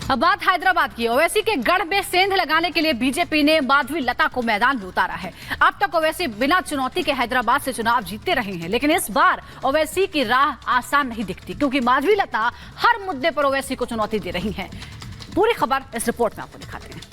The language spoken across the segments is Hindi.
अब बात हैदराबाद की। ओवैसी के गढ़ में सेंध लगाने के लिए बीजेपी ने माधवी लता को मैदान में उतारा है। अब तक ओवैसी बिना चुनौती के हैदराबाद से चुनाव जीतते रहे हैं, लेकिन इस बार ओवैसी की राह आसान नहीं दिखती, क्योंकि माधवी लता हर मुद्दे पर ओवैसी को चुनौती दे रही हैं। पूरी खबर इस रिपोर्ट में आपको दिखाते हैं।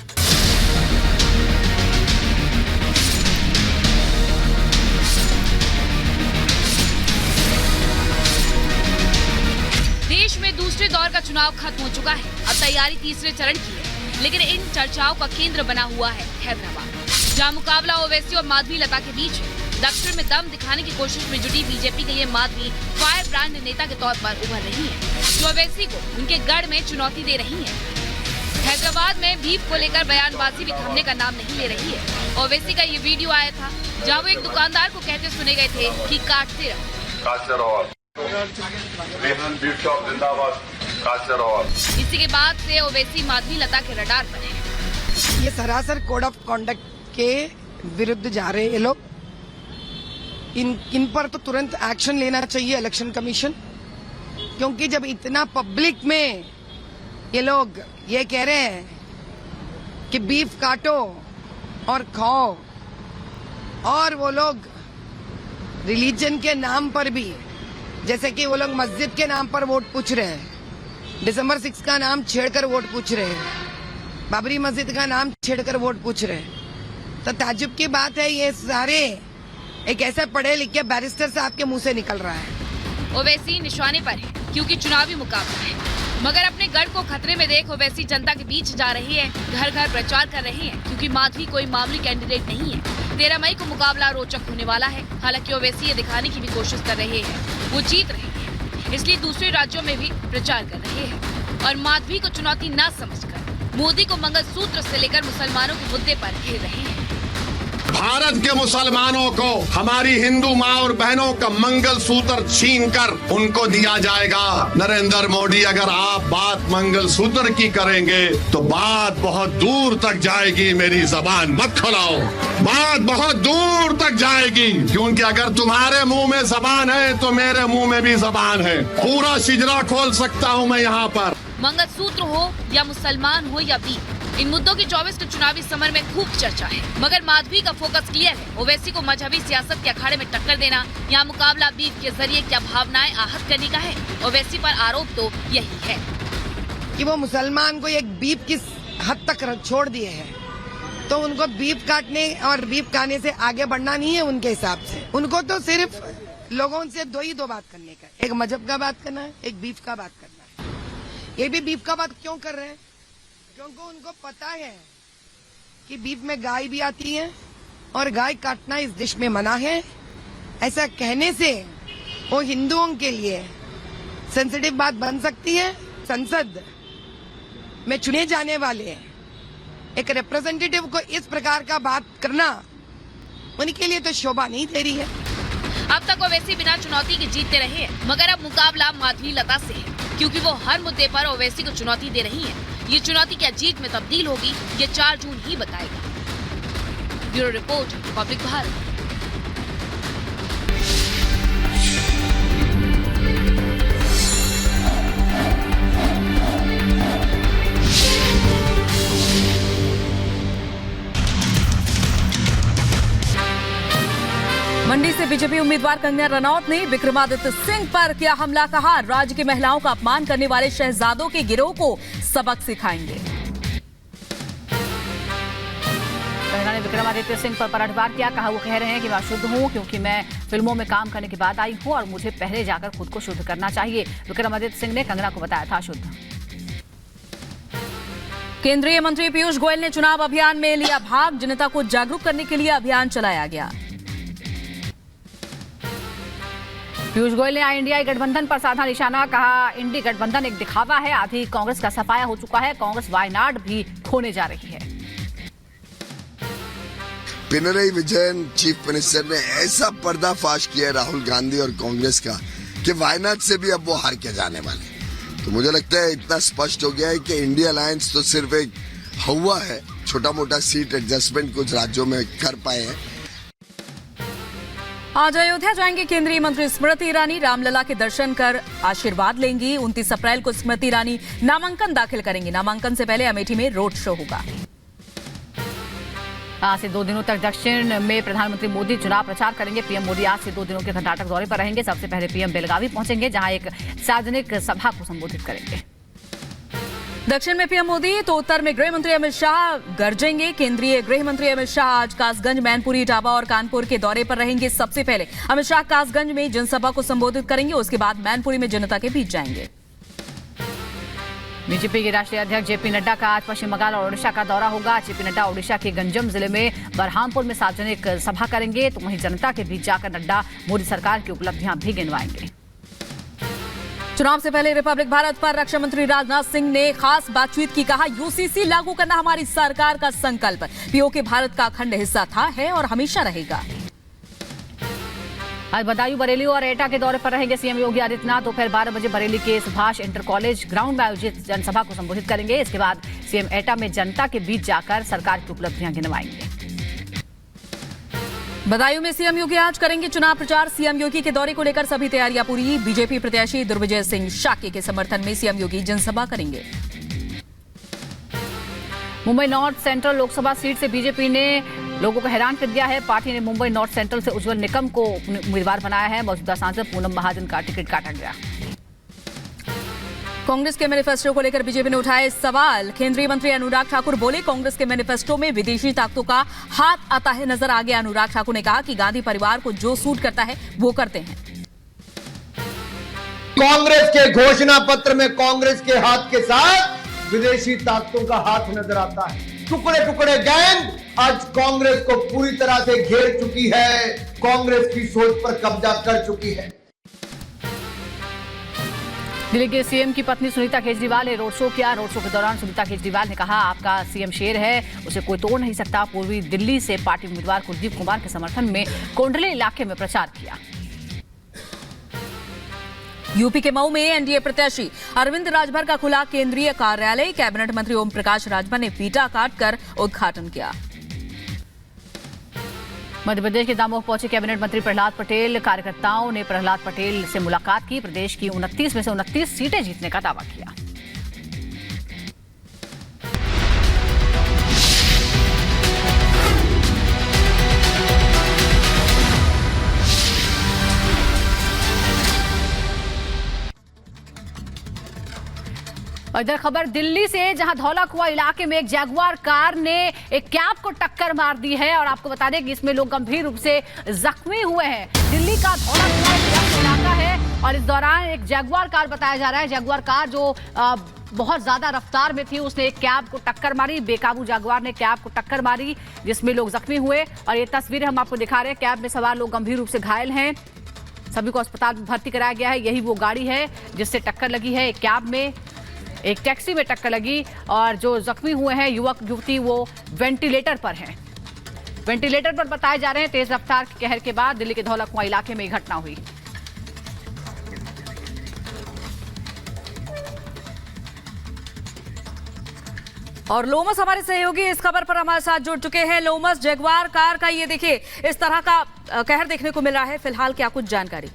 देश में दूसरे दौर का चुनाव खत्म हो चुका है। अब तैयारी तीसरे चरण की है, लेकिन इन चर्चाओं का केंद्र बना हुआ है हैदराबाद, जहां मुकाबला ओवैसी और माधवी लता के बीच है। दक्षिण में दम दिखाने की कोशिश में जुटी बीजेपी के लिए माधवी फायर ब्रांड नेता के तौर पर उभर रही है, जो ओवैसी को उनके गढ़ में चुनौती दे रही है। हैदराबाद में बीफ को लेकर बयानबाजी भी थमने का नाम नहीं ले रही है। ओवैसी का ये वीडियो आया था, जहाँ वो एक दुकानदार को कहते सुने गए थे कि काटते रहो। इसी के बाद से ओवैसी माधवी लता के रडार पर है। ये सरासर कोड ऑफ कॉन्डक्ट के विरुद्ध जा रहे हैं ये लोग। इन पर तो तुरंत एक्शन लेना चाहिए इलेक्शन कमीशन, क्योंकि जब इतना पब्लिक में ये लोग ये कह रहे हैं कि बीफ काटो और खाओ, और वो लोग रिलीजन के नाम पर भी, जैसे कि वो लोग मस्जिद के नाम पर वोट पूछ रहे हैं, दिसंबर 6 का नाम छेड़कर वोट पूछ रहे हैं, बाबरी मस्जिद का नाम छेड़कर वोट पूछ रहे हैं, तो ताज्जुब की बात है ये सारे एक ऐसे पढ़े लिखे बैरिस्टर साहब के मुंह से निकल रहा है। ओवैसी निशाने पर है, क्योंकि चुनावी मुकाबला है, मगर अपने गढ़ को खतरे में देख ओवैसी जनता के बीच जा रही है, घर घर प्रचार कर रही है, क्योंकि माधवी कोई मामूली कैंडिडेट नहीं है। 13 मई को मुकाबला रोचक होने वाला है। हालांकि ओवैसी ये दिखाने की भी कोशिश कर रहे हैं वो जीत रहे हैं, इसलिए दूसरे राज्यों में भी प्रचार कर रहे हैं, और माधवी को चुनौती न समझकर मोदी को मंगलसूत्र से लेकर मुसलमानों के मुद्दे पर घेर रहे हैं। भारत के मुसलमानों को हमारी हिंदू माँ और बहनों का मंगलसूत्र छीनकर उनको दिया जाएगा। नरेंद्र मोदी, अगर आप बात मंगलसूत्र की करेंगे तो बात बहुत दूर तक जाएगी। मेरी जबान मत खुलाओ, बात बहुत दूर तक जाएगी, क्योंकि अगर तुम्हारे मुंह में जबान है तो मेरे मुंह में भी जबान है। पूरा शिजरा खोल सकता हूँ मैं यहाँ पर। मंगलसूत्र हो या मुसलमान हो या बीफ, इन मुद्दों की 24 के चुनावी समर में खूब चर्चा है, मगर माधवी का फोकस क्लियर है। ओवैसी को मजहबी सियासत के अखाड़े में टक्कर देना, यहाँ मुकाबला बीफ के जरिए क्या भावनाएं आहत करने का है। ओवैसी पर आरोप तो यही है कि वो मुसलमान को एक बीफ की हद तक छोड़ दिए हैं, तो उनको बीफ काटने और बीफ खाने से आगे बढ़ना नहीं है उनके हिसाब से। उनको तो सिर्फ लोगों से दो बात करने का, एक मजहब का बात करना है, एक बीफ का बात करना है। ये भी बीफ का बात क्यों कर रहे हैं? क्योंकि उनको पता है कि बीफ में गाय भी आती है और गाय काटना इस देश में मना है। ऐसा कहने से वो हिंदुओं के लिए सेंसिटिव बात बन सकती है। संसद में चुने जाने वाले एक रिप्रेजेंटेटिव को इस प्रकार का बात करना उनके लिए तो शोभा नहीं दे रही है। अब तक ओवैसी बिना चुनौती के जीतते रहे हैं, मगर अब मुकाबला माधवी लता से है, क्योंकि वो हर मुद्दे पर ओवैसी को चुनौती दे रही है। ये चुनौती क्या जीत में तब्दील होगी, ये 4 जून ही बताएगा। Bureau report, public Bharat. Mandi से बीजेपी उम्मीदवार कंगना रनौत ने विक्रमादित्य सिंह पर किया हमला। कहा, राज्य की महिलाओं का अपमान करने वाले शहजादों के गिरोह को सबक सिखाएंगे। कंगना ने विक्रमादित्य सिंह पर पलटवार किया। कहा, वो कह रहे हैं कि मैं अशुद्ध हूं, क्योंकि मैं फिल्मों में काम करने के बाद आई हूं और मुझे पहले जाकर खुद को शुद्ध करना चाहिए। विक्रमादित्य सिंह ने कंगना को बताया था अशुद्ध। केंद्रीय मंत्री पीयूष गोयल ने चुनाव अभियान में लिया भाग। जनता को जागरूक करने के लिए अभियान चलाया गया। पीयूष गोयल ने इंडिया गठबंधन पर साधा निशाना। कहा, इंडी गठबंधन एक दिखावा है, आधी कांग्रेस का सफाया हो चुका है, कांग्रेस वायनाड भी खोने जा रही है। पिनरई विजयन चीफ मिनिस्टर ने ऐसा पर्दाफाश किया राहुल गांधी और कांग्रेस का कि वायनाड से भी अब वो हार के जाने वाले। तो मुझे लगता है इतना स्पष्ट हो गया है कि इंडिया अलायंस तो सिर्फ एक हवा है, छोटा मोटा सीट एडजस्टमेंट कुछ राज्यों में कर पाए हैं। आज अयोध्या जाएंगे केंद्रीय मंत्री स्मृति ईरानी। रामलला के दर्शन कर आशीर्वाद लेंगी। 29 अप्रैल को स्मृति ईरानी नामांकन दाखिल करेंगी। नामांकन से पहले अमेठी में रोड शो होगा। आज से 2 दिनों तक दक्षिण में प्रधानमंत्री मोदी चुनाव प्रचार करेंगे। पीएम मोदी आज से 2 दिनों के कर्नाटक दौरे पर रहेंगे। सबसे पहले पीएम बेलगावी पहुंचेंगे, जहां एक सार्वजनिक सभा को संबोधित करेंगे। दक्षिण में पीएम मोदी तो उत्तर में गृह मंत्री अमित शाह गरजेंगे। केंद्रीय गृह मंत्री अमित शाह आज कासगंज, मैनपुरी, इटावा और कानपुर के दौरे पर रहेंगे। सबसे पहले अमित शाह कासगंज में जनसभा को संबोधित करेंगे। उसके बाद मैनपुरी में जनता के बीच जाएंगे। बीजेपी के राष्ट्रीय अध्यक्ष जेपी नड्डा का आज पश्चिम बंगाल और ओडिशा का दौरा होगा। जेपी नड्डा ओडिशा के गंजम जिले में बरहामपुर में सार्वजनिक सभा करेंगे, तो वहीं जनता के बीच जाकर नड्डा मोदी सरकार की उपलब्धियां भी गिनवाएंगे। चुनाव से पहले रिपब्लिक भारत पर रक्षा मंत्री राजनाथ सिंह ने खास बातचीत की। कहा, यूसीसी लागू करना हमारी सरकार का संकल्प। पीओके भारत का अखंड हिस्सा था, है और हमेशा रहेगा। आज बदायूं, बरेली और एटा के दौरे पर रहेंगे सीएम योगी आदित्यनाथ। दोपहर 12 बजे बरेली के सुभाष इंटर कॉलेज ग्राउंड में आयोजित जनसभा को संबोधित करेंगे। इसके बाद सीएम एटा में जनता के बीच जाकर सरकार की उपलब्धियां गिनवाएंगे। बदायूं में सीएम योगी आज करेंगे चुनाव प्रचार। सीएम योगी के दौरे को लेकर सभी तैयारियां पूरी। बीजेपी प्रत्याशी दुर्विजय सिंह शाक्य के समर्थन में सीएम योगी जनसभा करेंगे। Mumbai north central Lok Sabha seat से बीजेपी ने लोगों को हैरान कर दिया है। पार्टी ने मुंबई नॉर्थ सेंट्रल से उज्जवल निकम को उम्मीदवार बनाया है। मौजूदा सांसद पूनम महाजन का टिकट काटा गया। कांग्रेस के मैनिफेस्टो को लेकर बीजेपी ने उठाए सवाल। केंद्रीय मंत्री अनुराग ठाकुर बोले, कांग्रेस के मैनिफेस्टो में विदेशी ताकतों का हाथ आता है नजर आ गया। अनुराग ठाकुर ने कहा कि गांधी परिवार को जो सूट करता है वो करते हैं। कांग्रेस के घोषणा पत्र में कांग्रेस के हाथ के साथ विदेशी ताकतों का हाथ नजर आता है। टुकड़े टुकड़े गैंग आज कांग्रेस को पूरी तरह से घेर चुकी है, कांग्रेस की सोच पर कब्जा कर चुकी है। दिल्ली के सीएम की पत्नी सुनीता केजरीवाल ने रोड शो किया। रोड शो के दौरान सुनीता केजरीवाल ने कहा, आपका सीएम शेर है, उसे कोई तोड़ नहीं सकता। पूर्वी दिल्ली से पार्टी उम्मीदवार कुलदीप कुमार के समर्थन में कोंडली इलाके में प्रचार किया। यूपी के मऊ में एनडीए प्रत्याशी अरविंद राजभर का खुला केंद्रीय कार्यालय। कैबिनेट मंत्री ओम प्रकाश राजभर ने फीता काटकर उद्घाटन किया। मध्य प्रदेश के दामोह पहुंचे कैबिनेट मंत्री प्रहलाद पटेल। कार्यकर्ताओं ने प्रहलाद पटेल से मुलाकात की। प्रदेश की 29 में से 29 सीटें जीतने का दावा किया। और इधर खबर दिल्ली से, जहां धौला कुआं इलाके में एक जैगुआर कार ने एक कैब को टक्कर मार दी है। और आपको बता दें कि इसमें लोग गंभीर रूप से जख्मी हुए हैं। दिल्ली का धौला कुआं इलाका है और इस दौरान एक जैगुआर कार बताया जा रहा है। जैगुआर कार जो बहुत ज्यादा रफ्तार में थी, उसने एक कैब को टक्कर मारी। बेकाबू जैगुआर ने कैब को टक्कर मारी, जिसमें लोग जख्मी हुए। और ये तस्वीरें हम आपको दिखा रहे हैं। कैब में सवार लोग गंभीर रूप से घायल हैं। सभी को अस्पताल में भर्ती कराया गया है। यही वो गाड़ी है जिससे टक्कर लगी है। एक कैब में, एक टैक्सी में टक्कर लगी। और जो जख्मी हुए हैं युवक युवती, वो वेंटिलेटर पर हैं। वेंटिलेटर पर बताए जा रहे हैं। तेज रफ्तार के कहर के बाद दिल्ली के धौला कुआं इलाके में यह घटना हुई। और लोमस हमारे सहयोगी इस खबर पर हमारे साथ जुड़ चुके हैं। लोमस, जैगुआर कार का ये देखिए इस तरह का कहर देखने को मिल रहा है। फिलहाल क्या कुछ जानकारी?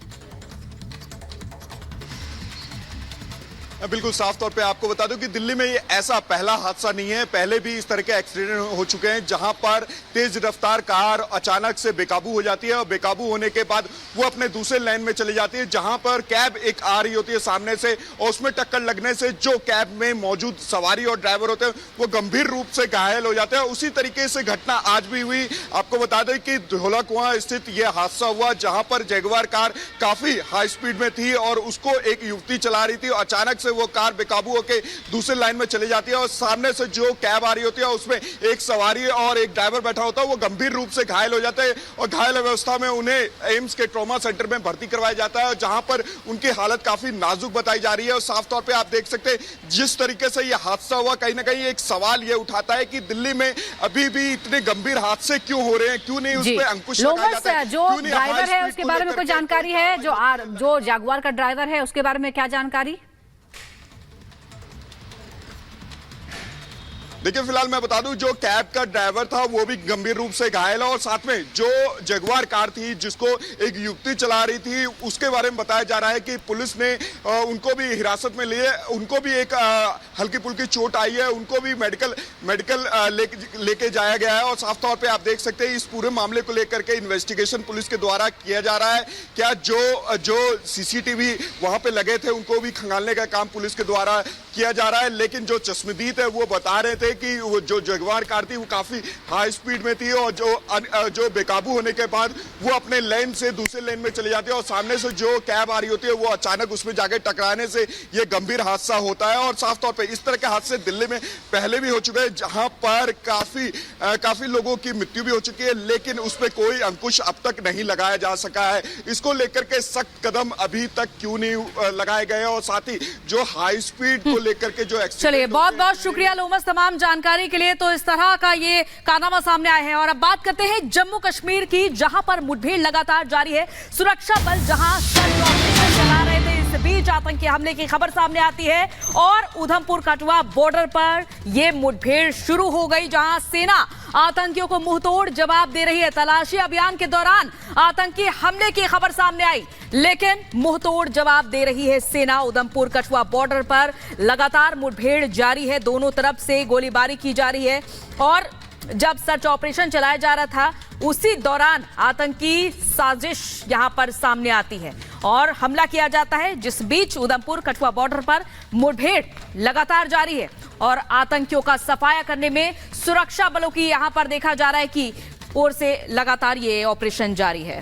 बिल्कुल साफ तौर पे आपको बता दूं कि दिल्ली में ये ऐसा पहला हादसा नहीं है। पहले भी इस तरह के एक्सीडेंट हो चुके हैं, जहां पर तेज रफ्तार कार अचानक से बेकाबू हो जाती है और बेकाबू होने के बाद वो अपने दूसरे लाइन में चली जाती है, जहां पर कैब एक आ रही होती है सामने से और उसमें टक्कर लगने से जो कैब में मौजूद सवारी और ड्राइवर होते हैं वो गंभीर रूप से घायल हो जाते हैं। उसी तरीके से घटना आज भी हुई। आपको बता दें कि धौला कुआं स्थित यह हादसा हुआ, जहां पर जैगुआर कार काफी हाई स्पीड में थी और उसको एक युवती चला रही थी और अचानक से वो कार बेकाबू होकर दूसरे लाइन में चली जाती है और सामने से जो कैब आ रही होती है उसमें एक सवारी और एक ड्राइवर बैठा होता है, वो गंभीर रूप से घायल हो जाते हैं और घायल अवस्था में उन्हें एम्स के ट्रॉमा सेंटर में भर्ती करवाया जाता है, जहां पर उनकी हालत काफी नाजुक बताई जा रही है। और साफ तौर पर आप देख सकते हैं जिस तरीके से यह हादसा हुआ, कहीं ना कहीं एक सवाल यह उठाता है कि दिल्ली में अभी भी इतने गंभीर हादसे क्यों हो रहे हैं, क्यों नहीं उस पर अंकुश लगाया जाता है। जो ड्राइवर है उसके बारे में कोई जानकारी है? जो जैगुआर का ड्राइवर है उसके बारे में क्या जानकारी? देखिए फिलहाल मैं बता दूं जो कैब का ड्राइवर था वो भी गंभीर रूप से घायल है और साथ में जो जगुआर कार थी जिसको एक युवती चला रही थी उसके बारे में बताया जा रहा है कि पुलिस ने उनको भी हिरासत में लिए, उनको भी एक हल्की फुल्की चोट आई है, उनको भी मेडिकल लेके जाया गया है। और साफ तौर पे आप देख सकते हैं इस पूरे मामले को लेकर के इन्वेस्टिगेशन पुलिस के द्वारा किया जा रहा है। क्या जो सीसीटीवी वहां पे लगे थे उनको भी खंगालने का काम पुलिस के द्वारा किया जा रहा है, लेकिन जो चश्मदीद है वो बता रहे थे कि वो जो जगुआर कार थी वो काफी हाई स्पीड में थी और जो बेकाबू होने के बाद वो अपने लेन से दूसरे लेन में चली जाती है और सामने से जो कैब आ रही होती है वो अचानक उसमें जाके टकराने से ये गंभीर हादसा होता है। और साफ तौर पे इस तरह के हादसे दिल्ली में पहले भी हो चुके हैं जहां पर काफी लोगों की मृत्यु भी हो चुकी है, लेकिन उस पर कोई अंकुश अब तक नहीं लगाया जा सका है। इसको लेकर के सख्त कदम अभी तक क्यों नहीं लगाए गए और साथ ही जो हाई स्पीड को लेकर के जो चलिए बहुत बहुत शुक्रिया लोमस तमाम जानकारी के लिए। तो इस तरह का ये कारनामा सामने आए हैं और अब बात करते हैं जम्मू कश्मीर की, जहां पर मुठभेड़ लगातार जारी है। सुरक्षा बल जहां सर्च ऑपरेशन चला रहे थे, इस बीच आतंकी हमले की खबर सामने आती है और उधमपुर कठुआ बॉर्डर पर यह मुठभेड़ शुरू हो गई, जहां सेना आतंकियों को मुंहतोड़ जवाब दे रही है। तलाशी अभियान के दौरान आतंकी हमले की खबर सामने आई, लेकिन मुंहतोड़ जवाब दे रही है सेना। उधमपुर कठुआ बॉर्डर पर लगातार मुठभेड़ जारी है, दोनों तरफ से गोलीबारी की जा रही है और जब सर्च ऑपरेशन चलाया जा रहा था उसी दौरान आतंकी साजिश यहां पर सामने आती है और हमला किया जाता है, जिस बीच उधमपुर कठुआ बॉर्डर पर मुठभेड़ लगातार जारी है और आतंकियों का सफाया करने में सुरक्षा बलों की यहां पर देखा जा रहा है कि ओर से लगातार ये ऑपरेशन जारी है।